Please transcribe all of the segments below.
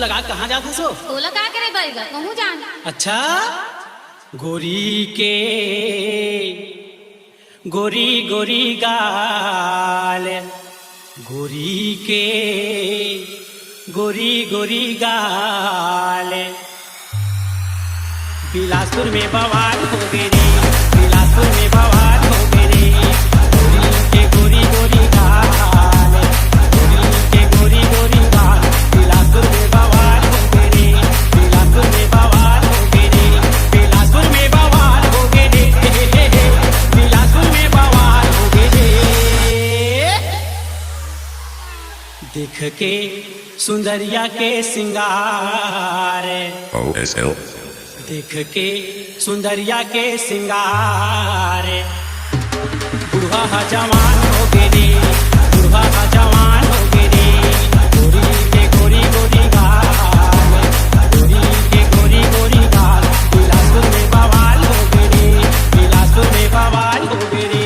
लगा कहाँ जाते सो? तोला का करे बैगा कहूँ जान। अच्छा, गोरी के गोरी गोरी गाल, गोरी के गोरी गोरी गाल, बिलासपुर में बवाल हो गए रे, बिलासपुर में बवाल हो गए रे। गोरी के गोरी गोरी गाल, गोरी के गोरी गोरी गाल, बिलासपुर में बवाल हो गए रे, बिलासपुर में बवाल हो गए रे, बिलासपुर में बवाल हो गए रे, बिलासपुर में बवाल हो गए रे। देख के सुंदरिया के सिंगार, OSL. देख के सुंदरिया के सिंगार, बुढ़वा जवान हो गए रे, बुढ़वा जवान हो गए रे। गोरी के गोरी गोरी गाल, गोरी के गोरी गोरी गाल, बिलासपुर में बवाल हो गए रे, बिलासपुर में बवाल हो गए रे।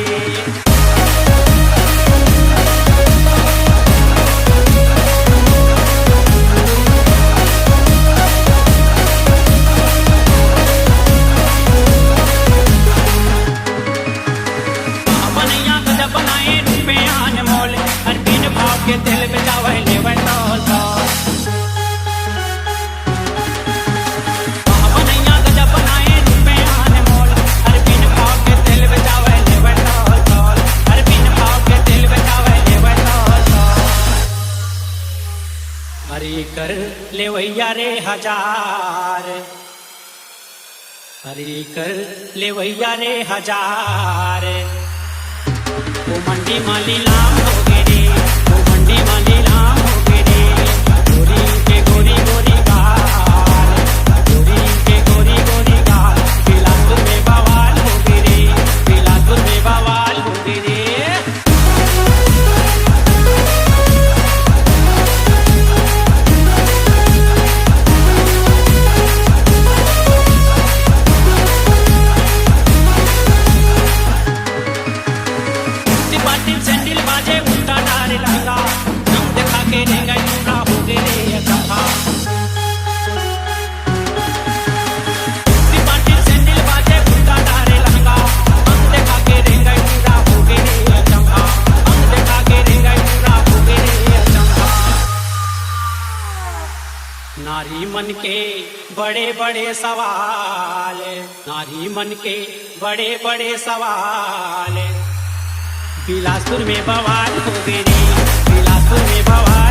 के तेल बेचावे लेवे तौल तौल, बनैया गजब बनाए रुपयान मोल। हर बिन भाव के तेल बेचावे लेवे तौल तौल, हर बिन भाव के तेल बेचावे लेवे तौल तौल। हरी कर लेवैया रे हजार, हरी कर लेवैया रे हजार। वो मंडी माली लाम हो गए रे, वो मंडी माली लाम हो गए रे। गोरी के गोरी गोरी गाल, गोरी के गोरी गोरी गाल, बिलासपुर में बवाल हो गए रे, बिलासपुर में बवाल हो गए रे। पाटिल सैंडल बाजे उल्टा डारे लहंगा, हम देखा के ले गए पूरा हो गए रे कथा। पाटिल सैंडल बाजे उल्टा डारे लहंगा, हम देखा के ले गए पूरा हो गए रे चंपा, हम देखा के ले गए पूरा हो गए रे चंपा। नारी मन के बड़े बड़े सवाल, नारी मन के बड़े बड़े सवाल, बिलासपुर में बवाल हो गए रे, बिलासपुर में बवाल।